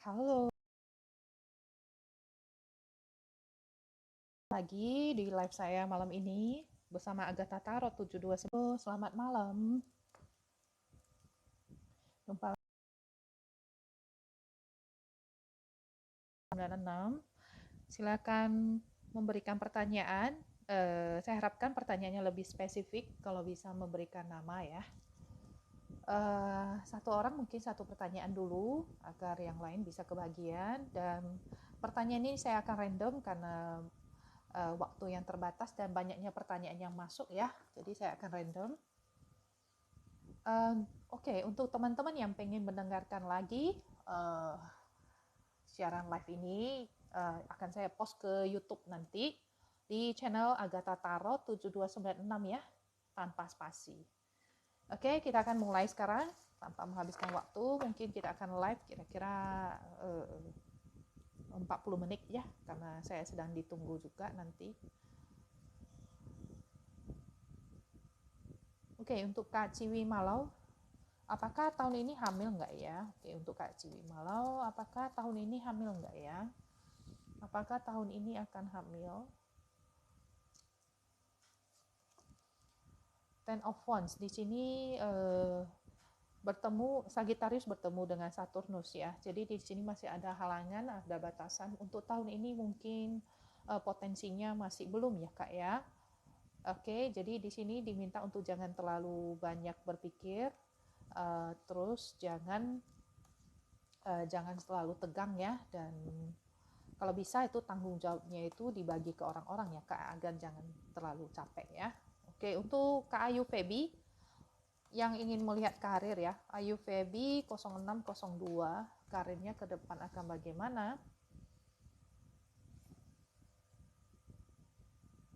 Halo, lagi di live saya malam ini bersama Agatha Tarot 729. Selamat malam. Jumpa 96. Silakan memberikan pertanyaan. Saya harapkan pertanyaannya lebih spesifik kalau bisa memberikan nama ya. Satu orang mungkin satu pertanyaan dulu agar yang lain bisa kebagian, dan pertanyaan ini saya akan random karena waktu yang terbatas dan banyaknya pertanyaan yang masuk ya, jadi saya akan random. Oke, untuk teman-teman yang pengen mendengarkan lagi siaran live ini, akan saya post ke YouTube nanti di channel Agatha Tarot 7296 ya, tanpa spasi. Oke, kita akan mulai sekarang tanpa menghabiskan waktu. Mungkin kita akan live kira-kira 40 menit ya, karena saya sedang ditunggu juga nanti. Oke, untuk Kak Ciwi Malau, apakah tahun ini hamil nggak ya? Oke, untuk Kak Ciwi Malau, apakah tahun ini hamil nggak ya? Apakah tahun ini akan hamil? Ten of Wands di sini bertemu Sagittarius bertemu dengan Saturnus ya. Jadi di sini masih ada halangan, ada batasan. Untuk tahun ini mungkin potensinya masih belum ya Kak ya. Oke, jadi di sini diminta untuk jangan terlalu banyak berpikir, terus jangan selalu tegang ya, dan kalau bisa itu tanggung jawabnya itu dibagi ke orang-orang ya Kak, agar jangan terlalu capek ya. Oke, untuk Kak Ayu Febi yang ingin melihat karir ya, Ayu Febi 0602, karirnya ke depan akan bagaimana?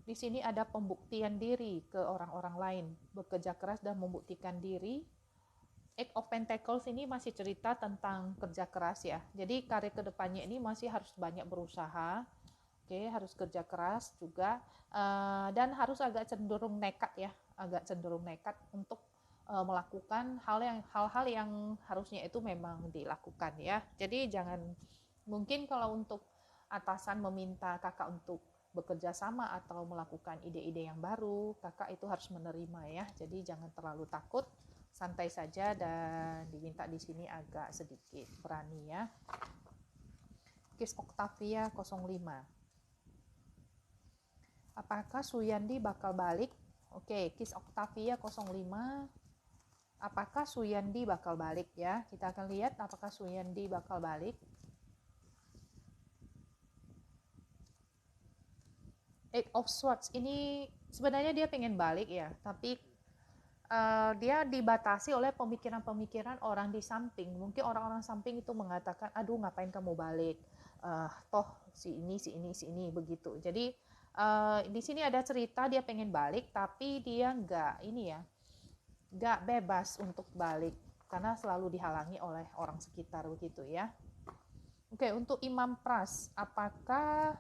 Di sini ada pembuktian diri ke orang-orang lain, bekerja keras dan membuktikan diri. Eight of Pentacles ini masih cerita tentang kerja keras ya. Jadi karir kedepannya ini masih harus banyak berusaha, oke, harus kerja keras juga, dan harus agak cenderung nekat ya, agak cenderung nekat untuk melakukan hal-hal yang harusnya itu memang dilakukan ya. Jadi jangan, mungkin kalau untuk atasan meminta kakak untuk bekerja sama atau melakukan ide-ide yang baru, kakak itu harus menerima ya. Jadi jangan terlalu takut, santai saja, dan diminta di sini agak sedikit berani ya. Kiss Octavia 05. Apakah Suyandi bakal balik? Oke, Kiss Octavia 05. Apakah Suyandi bakal balik ya? Kita akan lihat apakah Suyandi bakal balik. Eight of Swords ini sebenarnya dia pengen balik ya, tapi dia dibatasi oleh pemikiran-pemikiran orang di samping. Mungkin orang-orang samping itu mengatakan, aduh ngapain kamu balik? Toh si ini begitu. Jadi di sini ada cerita dia pengen balik, tapi dia nggak bebas untuk balik karena selalu dihalangi oleh orang sekitar begitu ya. Oke, untuk Imam Pras, apakah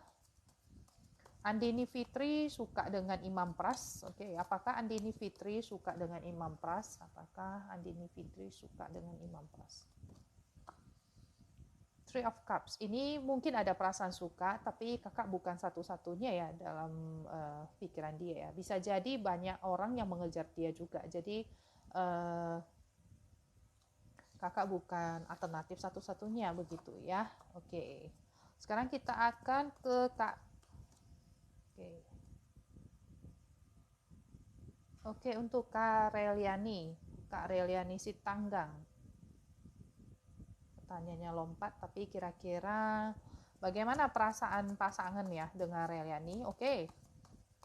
Andini Fitri suka dengan Imam Pras? Oke, apakah Andini Fitri suka dengan Imam Pras? Apakah Andini Fitri suka dengan Imam Pras? Three of Cups ini mungkin ada perasaan suka, tapi kakak bukan satu-satunya ya dalam pikiran dia ya. Bisa jadi banyak orang yang mengejar dia juga. Jadi kakak bukan alternatif satu-satunya begitu ya. Oke. Sekarang kita akan ke Kak. Oke, untuk Kak Reliani. Kak Reliani Sitanggang. Pertanyaannya lompat, tapi kira-kira bagaimana perasaan pasangan ya dengan Reliani? Oke.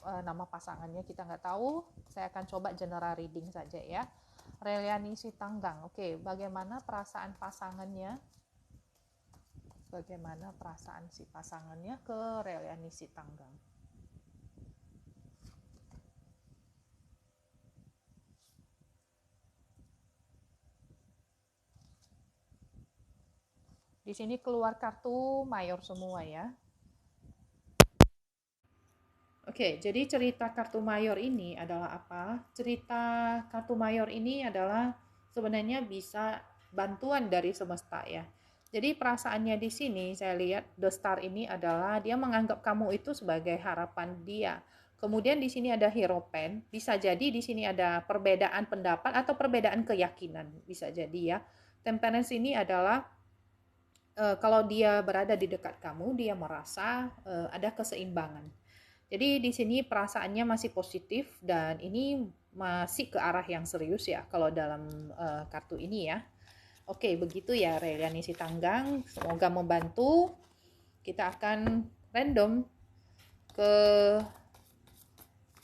Nama pasangannya kita nggak tahu. Saya akan coba general reading saja ya. Reliani Sitanggang. Oke, bagaimana perasaan pasangannya? Bagaimana perasaan si pasangannya ke Reliani Sitanggang? Di sini keluar kartu mayor semua ya. Oke, jadi cerita kartu mayor ini adalah apa? Cerita kartu mayor ini adalah sebenarnya bisa bantuan dari semesta ya. Jadi perasaannya di sini saya lihat The Star ini adalah dia menganggap kamu itu sebagai harapan dia. Kemudian di sini ada Hierophant, bisa jadi di sini ada perbedaan pendapat atau perbedaan keyakinan, bisa jadi ya. Temperance ini adalah kalau dia berada di dekat kamu, dia merasa ada keseimbangan. Jadi di sini perasaannya masih positif dan ini masih ke arah yang serius ya kalau dalam kartu ini ya. Oke, begitu ya Reliani Sitanggang. Semoga membantu. Kita akan random ke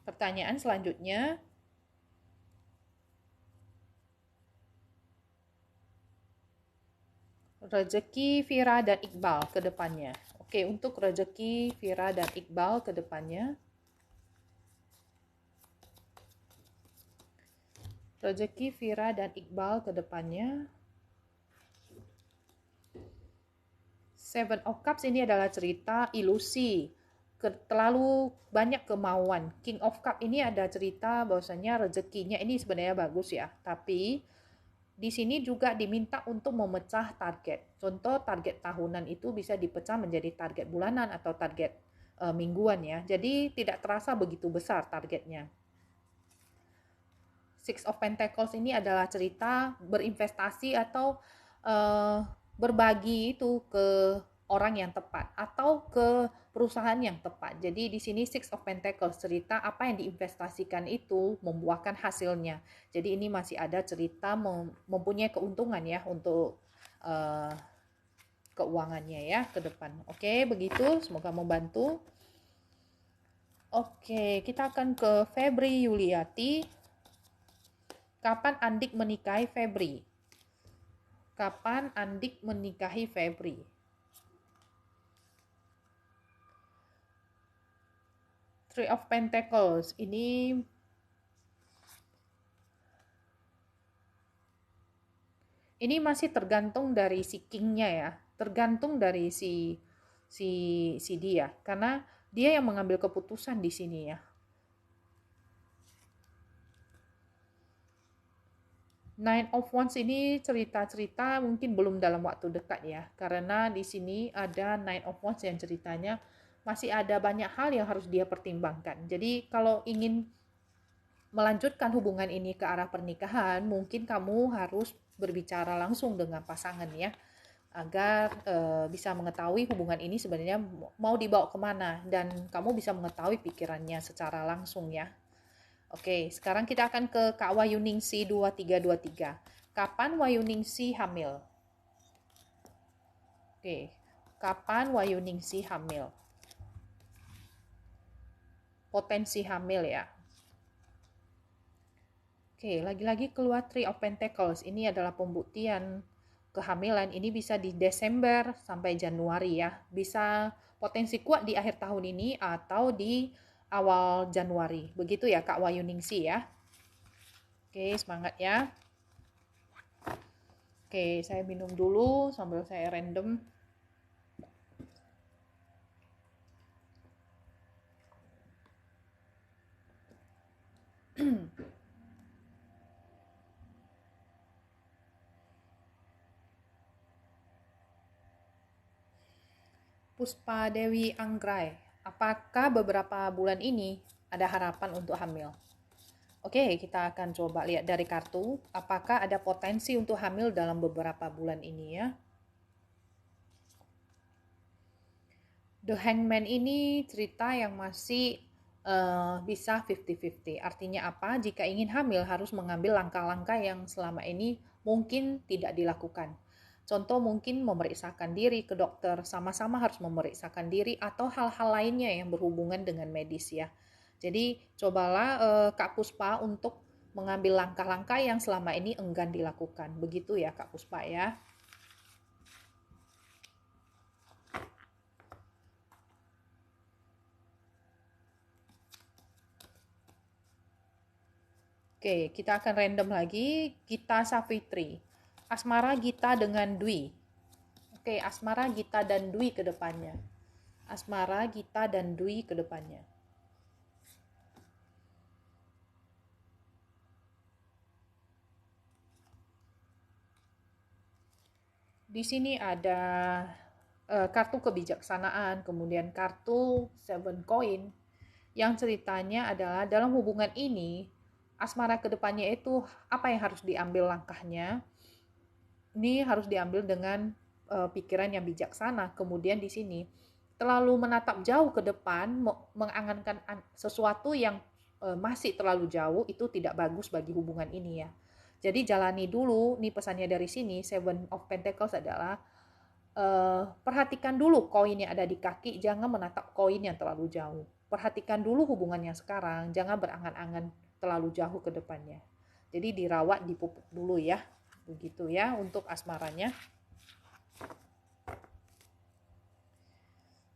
pertanyaan selanjutnya. Rezeki Vira dan Iqbal ke depannya. Oke, untuk rezeki Vira dan Iqbal ke depannya. Rezeki Vira dan Iqbal ke depannya. Seven of Cups ini adalah cerita ilusi, terlalu banyak kemauan. King of Cup ini ada cerita bahwasanya rezekinya ini sebenarnya bagus ya, tapi di sini juga diminta untuk memecah target. Contoh target tahunan itu bisa dipecah menjadi target bulanan atau target mingguan ya. Jadi tidak terasa begitu besar targetnya. Six of Pentacles ini adalah cerita berinvestasi atau berbagi itu ke orang yang tepat atau ke perusahaan yang tepat. Jadi di sini Six of Pentacles cerita apa yang diinvestasikan itu membuahkan hasilnya. Jadi ini masih ada cerita mempunyai keuntungan ya untuk keuangannya ya ke depan. Oke, begitu. Semoga membantu. Oke, kita akan ke Febri Yuliati. Kapan Andik menikahi Febri? Kapan Andik menikahi Febri? Three of Pentacles. Ini masih tergantung dari si kingnya ya. Tergantung dari si dia. Karena dia yang mengambil keputusan di sini ya. Nine of Wands ini cerita-cerita mungkin belum dalam waktu dekat ya, karena di sini ada Nine of Wands yang ceritanya masih ada banyak hal yang harus dia pertimbangkan. Jadi kalau ingin melanjutkan hubungan ini ke arah pernikahan, mungkin kamu harus berbicara langsung dengan pasangan ya, agar bisa mengetahui hubungan ini sebenarnya mau dibawa kemana dan kamu bisa mengetahui pikirannya secara langsung ya. Oke, sekarang kita akan ke Kak Wayuningsi 2323. Kapan Wayuningsi hamil? Oke, kapan Wayuningsi hamil? Potensi hamil ya. Oke, lagi-lagi keluar Three of Pentacles. Ini adalah pembuktian kehamilan. Ini bisa di Desember sampai Januari ya. Bisa potensi kuat di akhir tahun ini atau di awal Januari. Begitu ya Kak Wayuningsi ya. Oke, semangat ya. Oke, saya minum dulu sambil saya random. Puspa Dewi Anggrai, apakah beberapa bulan ini ada harapan untuk hamil? Oke, kita akan coba lihat dari kartu, apakah ada potensi untuk hamil dalam beberapa bulan ini ya. The Hangman ini cerita yang masih bisa 50-50. Artinya apa? Jika ingin hamil harus mengambil langkah-langkah yang selama ini mungkin tidak dilakukan. Contoh mungkin memeriksakan diri ke dokter, sama-sama harus memeriksakan diri atau hal-hal lainnya yang berhubungan dengan medis ya. Jadi cobalah Kak Puspa untuk mengambil langkah-langkah yang selama ini enggan dilakukan. Begitu ya Kak Puspa ya. Oke, kita akan random lagi. Gita Savitri. Asmara Gita dengan Dwi. Oke, Asmara Gita dan Dwi ke depannya. Asmara Gita dan Dwi ke depannya. Di sini ada kartu kebijaksanaan, kemudian kartu Seven Coin, yang ceritanya adalah dalam hubungan ini, asmara kedepannya itu apa yang harus diambil langkahnya. Ini harus diambil dengan pikiran yang bijaksana. Kemudian di sini terlalu menatap jauh ke depan, mengangankan sesuatu yang masih terlalu jauh, itu tidak bagus bagi hubungan ini ya. Jadi jalani dulu, nih pesannya dari sini, Seven of Pentacles adalah perhatikan dulu koin yang ada di kaki, jangan menatap koin yang terlalu jauh. Perhatikan dulu hubungan yang sekarang, jangan berangan-angan terlalu jauh ke depannya. Jadi dirawat, dipupuk dulu ya. Begitu ya untuk asmaranya.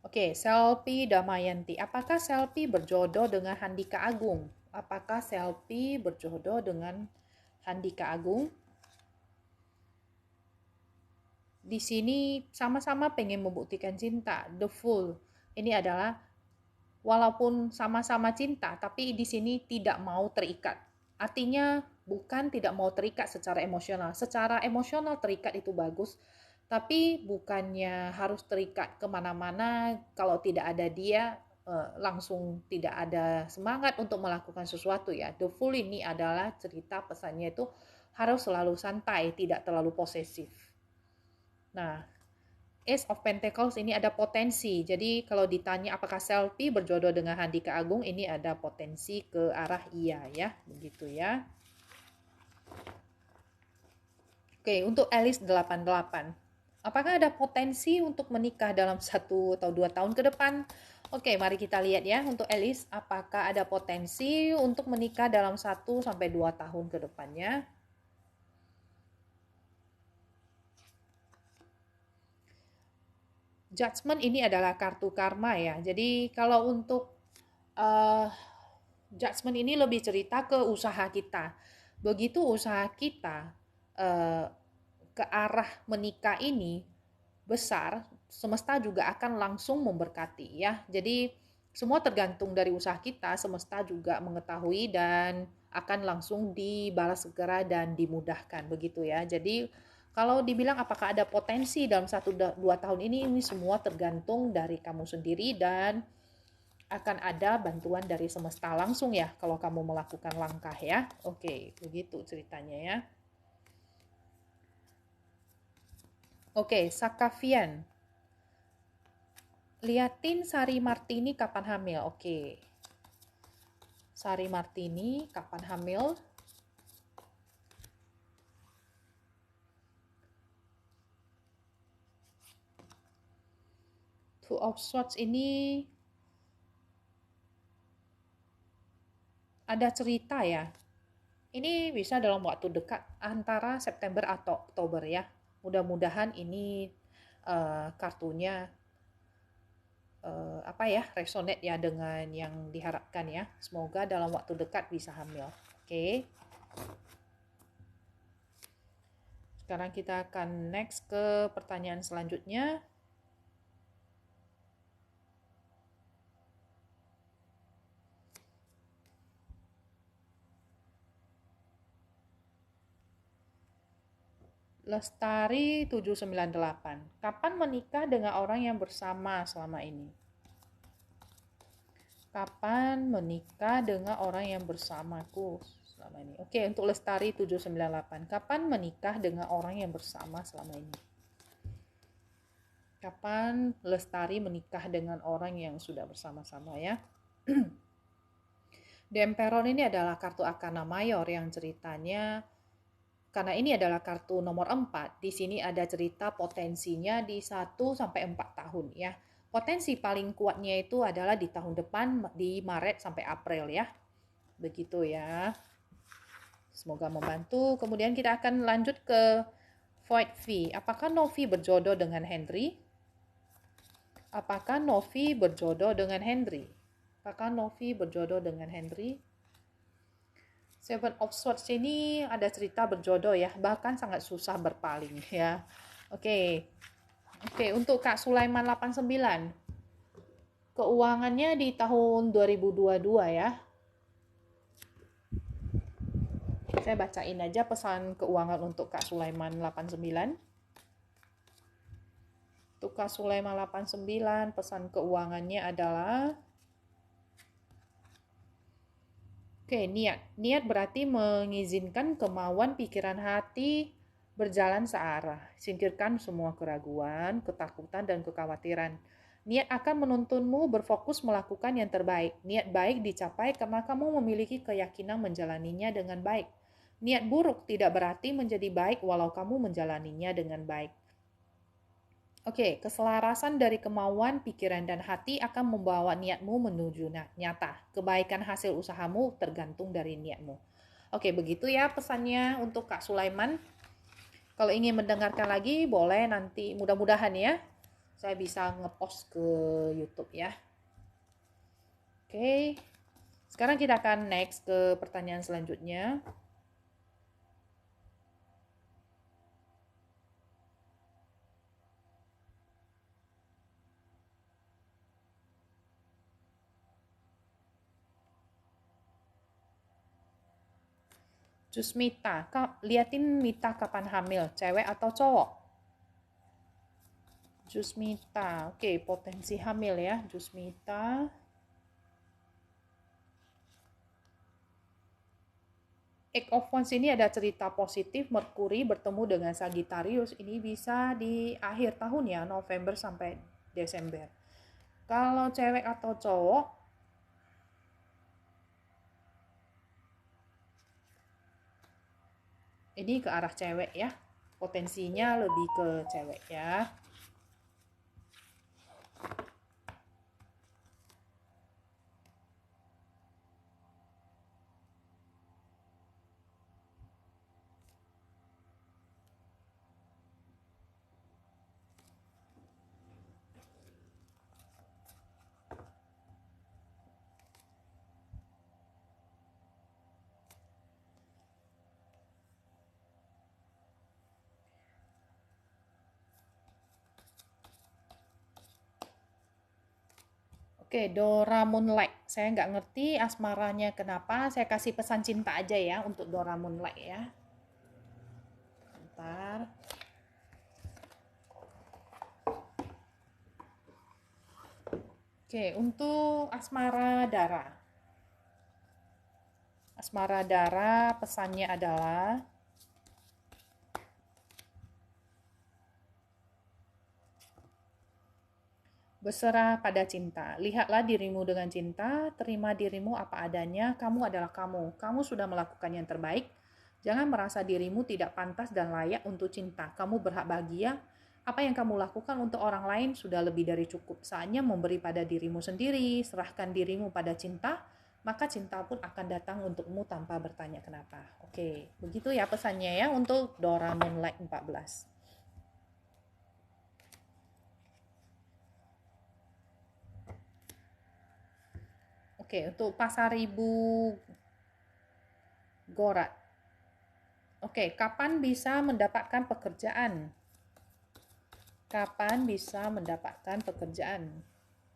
Oke, Selvi Damayanti. Apakah Selvi berjodoh dengan Handika Agung? Apakah Selvi berjodoh dengan Handika Agung? Di sini sama-sama pengen membuktikan cinta. The Fool. Ini adalah walaupun sama-sama cinta, tapi di sini tidak mau terikat. Artinya bukan tidak mau terikat secara emosional. Secara emosional terikat itu bagus, tapi bukannya harus terikat kemana-mana. Kalau tidak ada dia, langsung tidak ada semangat untuk melakukan sesuatu ya. The Fool ini adalah cerita pesannya itu harus selalu santai, tidak terlalu posesif. Nah, Ace of Pentacles ini ada potensi. Jadi kalau ditanya apakah Selvi berjodoh dengan Handika Agung, ini ada potensi ke arah iya ya, begitu ya. Oke, untuk Alice 88. Apakah ada potensi untuk menikah dalam 1 atau 2 tahun ke depan? Oke, mari kita lihat ya untuk Alice, apakah ada potensi untuk menikah dalam 1 sampai 2 tahun ke depannya? Judgment ini adalah kartu karma ya. Jadi kalau untuk judgment ini lebih cerita ke usaha kita. Begitu usaha kita ke arah menikah ini besar, semesta juga akan langsung memberkati ya. Jadi semua tergantung dari usaha kita, semesta juga mengetahui dan akan langsung dibalas segera dan dimudahkan begitu ya. Jadi kalau dibilang apakah ada potensi dalam 1-2 tahun ini semua tergantung dari kamu sendiri dan akan ada bantuan dari semesta langsung ya kalau kamu melakukan langkah ya. Oke, begitu ceritanya ya. Oke, Sakavian. Liatin Sari Martini kapan hamil. Oke. Sari Martini kapan hamil? Two of Swords ini ada cerita ya. Ini bisa dalam waktu dekat antara September atau Oktober ya. Mudah-mudahan ini kartunya resonate ya dengan yang diharapkan ya. Semoga dalam waktu dekat bisa hamil. Oke. Sekarang kita akan next ke pertanyaan selanjutnya. Lestari 798. Kapan menikah dengan orang yang bersama selama ini? Kapan menikah dengan orang yang bersamaku selama ini? Oke, untuk Lestari 798. Kapan menikah dengan orang yang bersama selama ini? Kapan Lestari menikah dengan orang yang sudah bersama-sama ya? The Emperor ini adalah kartu Arkana Mayor yang ceritanya, karena ini adalah kartu nomor 4, di sini ada cerita potensinya di 1 sampai 4 tahun ya. Potensi paling kuatnya itu adalah di tahun depan, di Maret sampai April ya. Begitu ya. Semoga membantu. Kemudian kita akan lanjut ke Void V. Apakah Novi berjodoh dengan Henry? Apakah Novi berjodoh dengan Henry? Apakah Novi berjodoh dengan Henry? Seven of Swords ini ada cerita berjodoh ya, bahkan sangat susah berpaling ya. Oke, untuk Kak Sulaiman 89. Keuangannya di tahun 2022 ya. Saya bacain aja pesan keuangan untuk Kak Sulaiman 89. Untuk Kak Sulaiman 89, pesan keuangannya adalah niat. Niat berarti mengizinkan kemauan pikiran hati berjalan searah. Singkirkan semua keraguan, ketakutan, dan kekhawatiran. Niat akan menuntunmu berfokus melakukan yang terbaik. Niat baik dicapai karena kamu memiliki keyakinan menjalaninya dengan baik. Niat buruk tidak berarti menjadi baik walau kamu menjalaninya dengan baik. Oke, keselarasan dari kemauan, pikiran, dan hati akan membawa niatmu menuju nyata. Kebaikan hasil usahamu tergantung dari niatmu. Oke, begitu ya pesannya untuk Kak Sulaiman. Kalau ingin mendengarkan lagi, boleh nanti mudah-mudahan ya saya bisa ngepost ke YouTube ya. Oke, sekarang kita akan next ke pertanyaan selanjutnya. Jusmita, liatin Mita kapan hamil, cewek atau cowok? Jusmita, oke, potensi hamil ya, Jusmita. Eight of Wands ini ada cerita positif, Merkuri bertemu dengan Sagittarius, ini bisa di akhir tahun ya, November sampai Desember. Kalau cewek atau cowok, ini ke arah cewek ya, potensinya lebih ke cewek ya. Oke, Dora Moonlight. Saya nggak ngerti asmaranya kenapa. Saya kasih pesan cinta aja ya untuk Dora Moonlight ya. Bentar. Oke, untuk asmara Dara. Asmara Dara pesannya adalah berserah pada cinta. Lihatlah dirimu dengan cinta, terima dirimu apa adanya, kamu adalah kamu. Kamu sudah melakukan yang terbaik. Jangan merasa dirimu tidak pantas dan layak untuk cinta. Kamu berhak bahagia. Apa yang kamu lakukan untuk orang lain sudah lebih dari cukup. Saatnya memberi pada dirimu sendiri, serahkan dirimu pada cinta, maka cinta pun akan datang untukmu tanpa bertanya kenapa. Oke, begitu ya pesannya ya untuk Dora Moonlight 14. Oke, untuk Pasaribu Gorat. Oke, kapan bisa mendapatkan pekerjaan? Kapan bisa mendapatkan pekerjaan?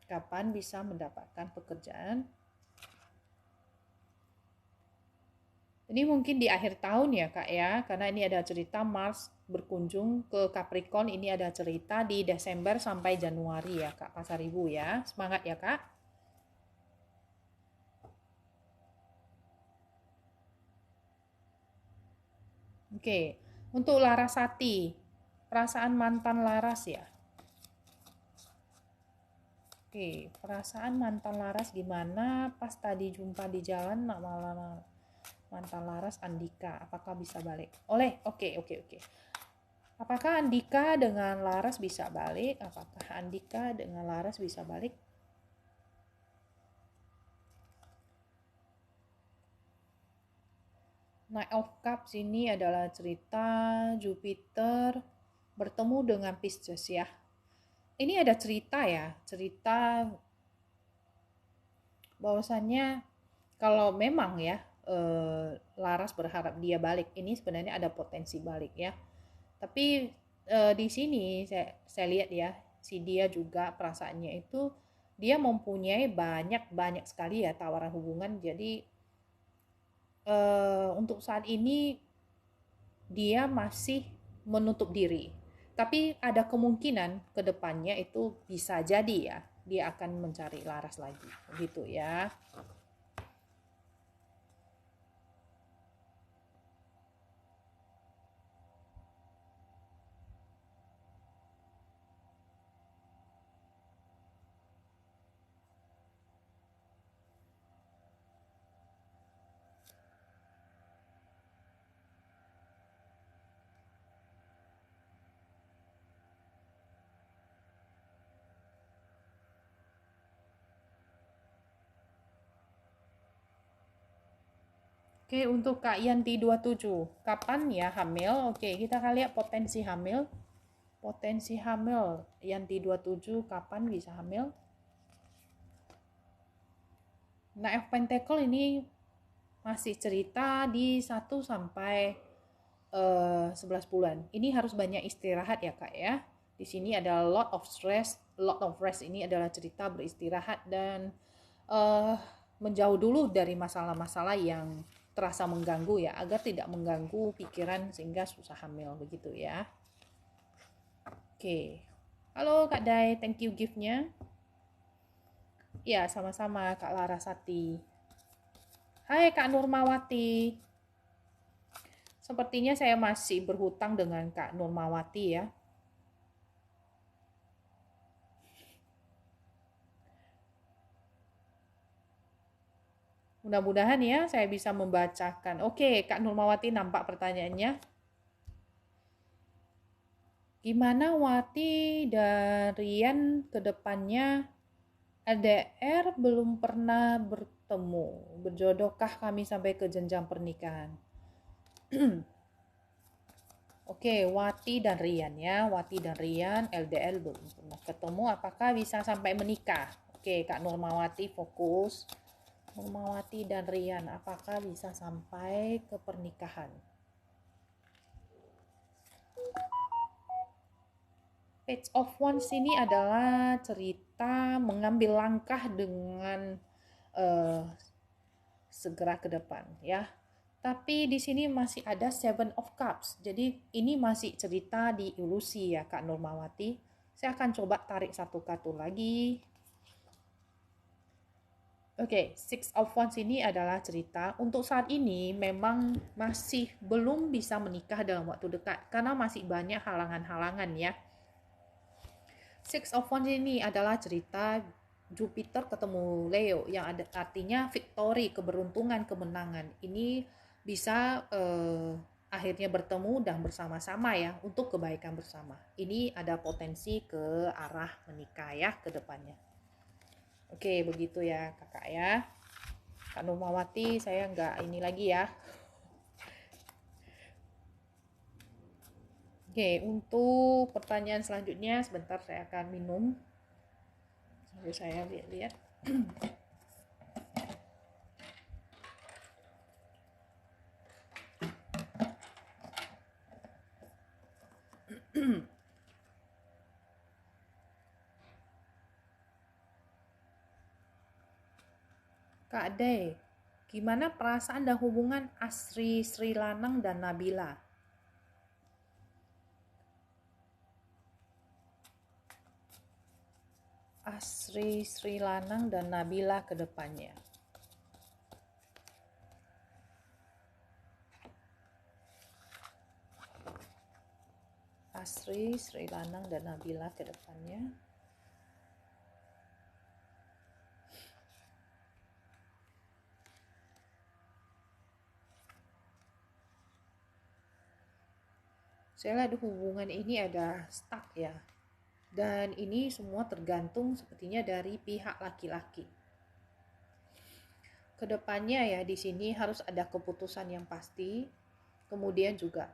Kapan bisa mendapatkan pekerjaan? Ini mungkin di akhir tahun ya Kak ya, karena ini ada cerita Mars berkunjung ke Capricorn, ini ada cerita di Desember sampai Januari ya Kak Pasaribu ya. Semangat ya Kak. Oke, untuk Larasati, perasaan mantan Laras ya. Oke, perasaan mantan Laras gimana pas tadi jumpa di jalan malam mantan Laras Andika, apakah bisa balik? Oke. Apakah Andika dengan Laras bisa balik? Apakah Andika dengan Laras bisa balik? Knight of Cups ini adalah cerita Jupiter bertemu dengan Pisces ya. Ini ada cerita ya, cerita bahwasannya kalau memang ya Laras berharap dia balik, ini sebenarnya ada potensi balik ya. Tapi di sini saya lihat ya, si dia juga perasaannya itu dia mempunyai banyak sekali ya tawaran hubungan. Jadi untuk saat ini dia masih menutup diri. Tapi ada kemungkinan ke depannya itu bisa jadi ya, dia akan mencari Laras lagi, gitu ya. Oke, untuk Kak Yanti 27, kapan ya hamil? Oke, kita akan lihat potensi hamil. Potensi hamil Yanti 27, kapan bisa hamil? Nah, of Pentacle ini masih cerita di 1 sampai 11 bulan. Ini harus banyak istirahat ya Kak ya. Di sini ada lot of stress, lot of rest ini adalah cerita beristirahat dan menjauh dulu dari masalah-masalah yang terasa mengganggu ya, agar tidak mengganggu pikiran sehingga susah hamil begitu ya. Oke. Halo Kak Dai, thank you gift-nya. Ya, sama-sama Kak Larasati. Hai Kak Nurmawati. Sepertinya saya masih berhutang dengan Kak Nurmawati ya. Mudah-mudahan ya saya bisa membacakan. Oke, Kak Nurmawati nampak pertanyaannya. Gimana Wati dan Rian ke depannya? LDR belum pernah bertemu. Berjodohkah kami sampai ke jenjang pernikahan? Oke, Wati dan Rian ya. Wati dan Rian LDR belum pernah ketemu. Apakah bisa sampai menikah? Oke, Kak Nurmawati fokus. Nurmawati dan Rian, apakah bisa sampai ke pernikahan? Page of Wands ini adalah cerita mengambil langkah dengan segera ke depan ya. Tapi di sini masih ada Seven of Cups. Jadi ini masih cerita di ilusi ya Kak Nurmawati. Saya akan coba tarik satu kartu lagi. Oke, Six of Wands ini adalah cerita untuk saat ini memang masih belum bisa menikah dalam waktu dekat karena masih banyak halangan-halangan ya. Six of Wands ini adalah cerita Jupiter ketemu Leo yang ada artinya victory, keberuntungan, kemenangan. Ini bisa akhirnya bertemu dan bersama-sama ya untuk kebaikan bersama. Ini ada potensi ke arah menikah ya ke depannya. Oke, begitu ya kakak ya. Kak Nurmawati, saya nggak ini lagi ya. Oke, untuk pertanyaan selanjutnya sebentar saya akan minum. Sambil saya lihat-lihat. Kak Ade, gimana perasaan dan hubungan Asri Sri Lanang dan Nabila? Asri Sri Lanang dan Nabila ke depannya. Asri Sri Lanang dan Nabila ke depannya. Saya lihat hubungan ini ada stuck ya. Dan ini semua tergantung sepertinya dari pihak laki-laki. Kedepannya ya di sini harus ada keputusan yang pasti. Kemudian juga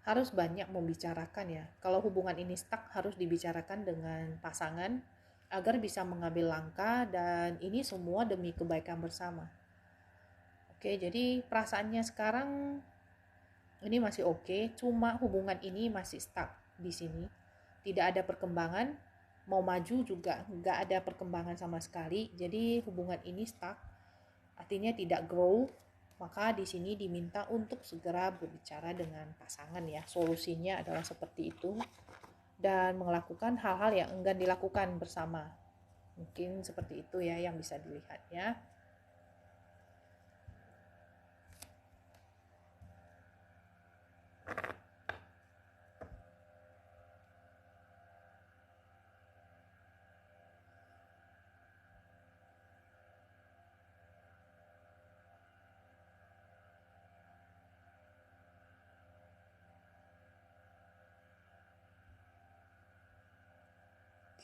harus banyak membicarakan ya. Kalau hubungan ini stuck harus dibicarakan dengan pasangan agar bisa mengambil langkah dan ini semua demi kebaikan bersama. Oke, jadi perasaannya sekarang ini masih oke, cuma hubungan ini masih stuck di sini. Tidak ada perkembangan, mau maju juga nggak ada perkembangan sama sekali. Jadi hubungan ini stuck, artinya tidak grow. Maka di sini diminta untuk segera berbicara dengan pasangan ya. Solusinya adalah seperti itu. dan melakukan hal-hal yang enggan dilakukan bersama. Mungkin seperti itu ya yang bisa dilihat ya.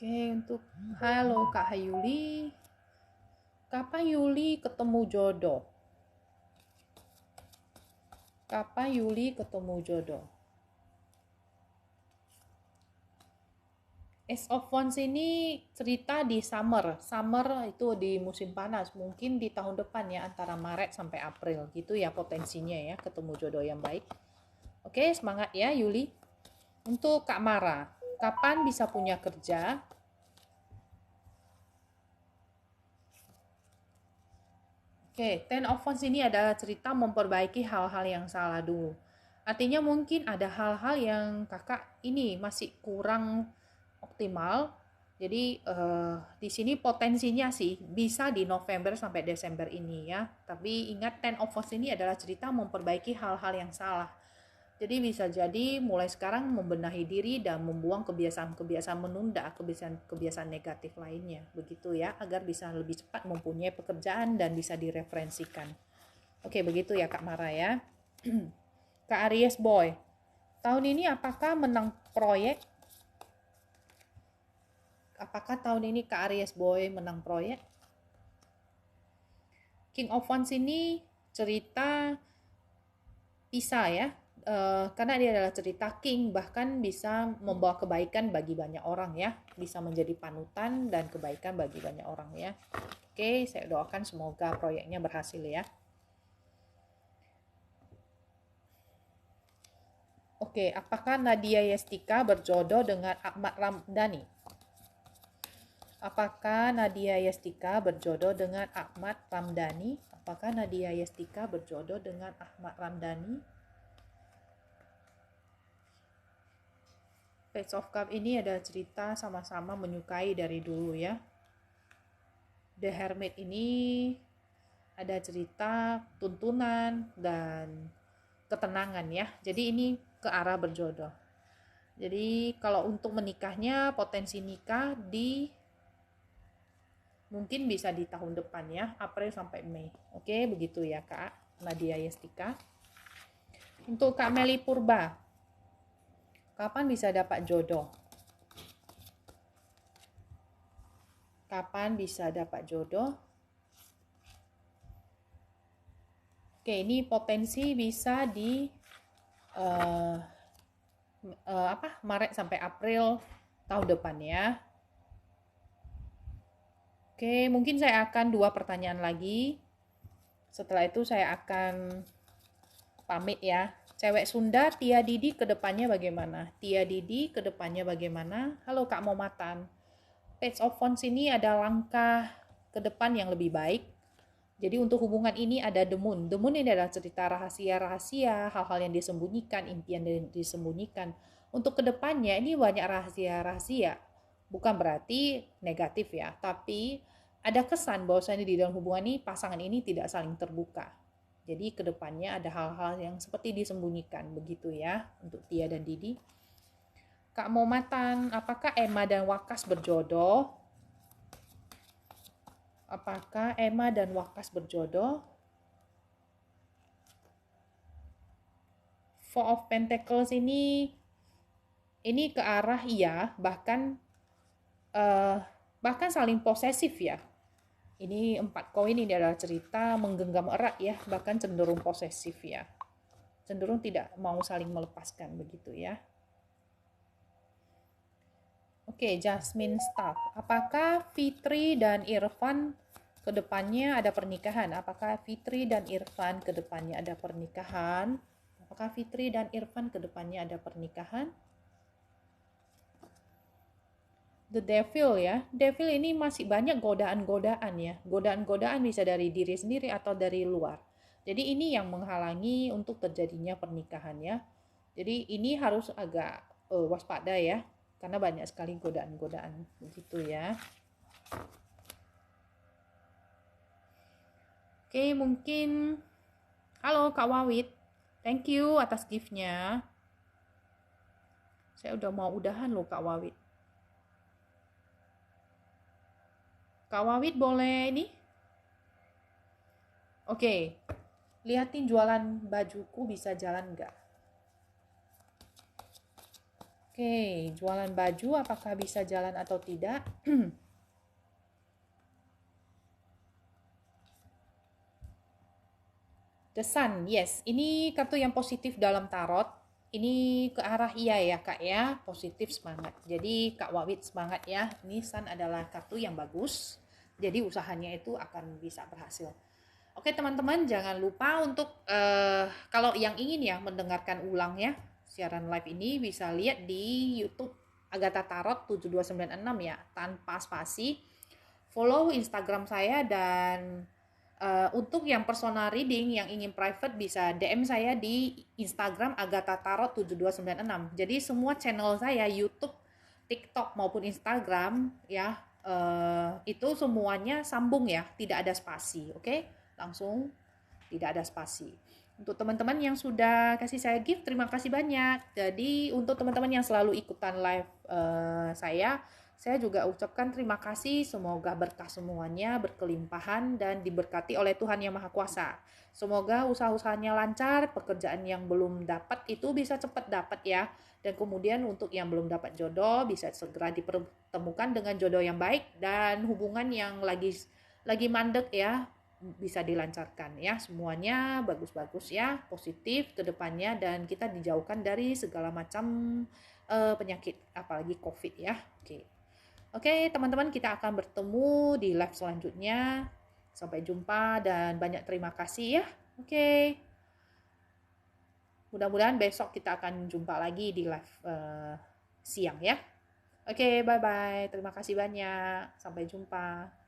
Oke, halo Kak Hayuli. Kapan Yuli ketemu jodoh? Kapan Yuli ketemu jodoh? Ace of Wands ini cerita di summer. Summer itu di musim panas. Mungkin di tahun depan ya, antara Maret sampai April. Gitu ya potensinya ya, ketemu jodoh yang baik. Oke, semangat ya Yuli. Untuk Kak Mara, kapan bisa punya kerja? Oke, Ten of Wands ini adalah cerita memperbaiki hal-hal yang salah dulu. Artinya mungkin ada hal-hal yang kakak ini masih kurang optimal. Jadi di sini potensinya sih bisa di November sampai Desember ini ya. Tapi ingat Ten of Wands ini adalah cerita memperbaiki hal-hal yang salah. Jadi bisa jadi mulai sekarang membenahi diri dan membuang kebiasaan-kebiasaan menunda, kebiasaan-kebiasaan negatif lainnya. Begitu ya, agar bisa lebih cepat mempunyai pekerjaan dan bisa direferensikan. Oke, begitu ya Kak Mara ya. Kak Aries Boy, tahun ini apakah menang proyek? Apakah tahun ini Kak Aries Boy menang proyek? King of Wands ini cerita pisah ya. Karena dia adalah cerita king, bahkan bisa membawa kebaikan bagi banyak orang ya, bisa menjadi panutan dan kebaikan bagi banyak orang ya. Oke, saya doakan semoga proyeknya berhasil ya. Oke, apakah Nadia Yestika berjodoh dengan Ahmad Ramdhani? Apakah Nadia Yestika berjodoh dengan Ahmad Ramdhani? Apakah Nadia Yestika berjodoh dengan Ahmad Ramdhani? Page of Cup ini adalah cerita sama-sama menyukai dari dulu ya. The Hermit ini ada cerita tuntunan dan ketenangan ya. Jadi ini ke arah berjodoh. Jadi kalau untuk menikahnya, potensi nikah mungkin bisa di tahun depan ya, April sampai Mei. Oke, begitu ya Kak Nadia Yestika. Untuk Kak Meli Purba, kapan bisa dapat jodoh? Kapan bisa dapat jodoh? Oke, ini potensi bisa di Maret sampai April tahun depan ya. Oke, mungkin saya akan 2 pertanyaan lagi. Setelah itu saya akan pamit ya. Cewek Sunda, Tia Didi ke depannya bagaimana? Tia Didi ke depannya bagaimana? Halo Kak Momatan. Page of Wands ini ada langkah ke depan yang lebih baik. Jadi untuk hubungan ini ada The Moon. The Moon ini adalah cerita rahasia-rahasia, hal-hal yang disembunyikan, impian yang disembunyikan. Untuk kedepannya ini banyak rahasia-rahasia. Bukan berarti negatif ya, tapi ada kesan bahwasanya di dalam hubungan ini pasangan ini tidak saling terbuka. Jadi kedepannya ada hal-hal yang seperti disembunyikan begitu ya untuk Tia dan Didi. Kak Momatan, apakah Emma dan Wakas berjodoh? Apakah Emma dan Wakas berjodoh? Four of Pentacles ini ke arah iya, bahkan saling posesif ya. Ini 4 koin ini adalah cerita menggenggam erat ya, bahkan cenderung posesif ya. Cenderung tidak mau saling melepaskan begitu ya. Oke, Jasmine Staff. Apakah Fitri dan Irfan kedepannya ada pernikahan? Apakah Fitri dan Irfan kedepannya ada pernikahan? Apakah Fitri dan Irfan kedepannya ada pernikahan? The Devil ya. Devil ini masih banyak godaan-godaan ya. Godaan-godaan bisa dari diri sendiri atau dari luar. Jadi ini yang menghalangi untuk terjadinya pernikahan ya. Jadi ini harus agak waspada ya. karena banyak sekali godaan-godaan begitu ya. Oke, mungkin halo Kak Wawit, thank you atas gift-nya. Saya udah mau udahan loh Kak Wawit. Kak Wawit boleh ini? Oke, liatin jualan bajuku bisa jalan nggak? Oke, jualan baju apakah bisa jalan atau tidak? The Sun, yes. Ini kartu yang positif dalam tarot. Ini ke arah iya ya Kak ya, positif semangat. Jadi Kak Wawit semangat ya. Ini Sun adalah kartu yang bagus. Jadi usahanya itu akan bisa berhasil. Oke teman-teman, jangan lupa untuk kalau yang ingin ya mendengarkan ulang ya siaran live ini bisa lihat di YouTube Agatha Tarot 7296 ya, tanpa spasi. Follow Instagram saya dan untuk yang personal reading yang ingin private bisa DM saya di Instagram Agatha Tarot 7296. Jadi semua channel saya YouTube, TikTok maupun Instagram ya itu semuanya sambung ya, tidak ada spasi, oke? Langsung tidak ada spasi. Untuk teman-teman yang sudah kasih saya gift, terima kasih banyak. Jadi untuk teman-teman yang selalu ikutan live saya juga ucapkan terima kasih. Semoga berkah semuanya, berkelimpahan dan diberkati oleh Tuhan Yang Maha Kuasa. Semoga usaha-usahanya lancar, pekerjaan yang belum dapat itu bisa cepat dapat ya. Dan kemudian untuk yang belum dapat jodoh bisa segera dipertemukan dengan jodoh yang baik, dan hubungan yang lagi mandek ya bisa dilancarkan ya, semuanya bagus-bagus ya, positif ke depannya, dan kita dijauhkan dari segala macam penyakit apalagi COVID ya. Oke, teman-teman, kita akan bertemu di live selanjutnya. Sampai jumpa dan banyak terima kasih ya. Oke. Mudah-mudahan besok kita akan jumpa lagi di live siang ya. Oke, bye-bye. Terima kasih banyak. Sampai jumpa.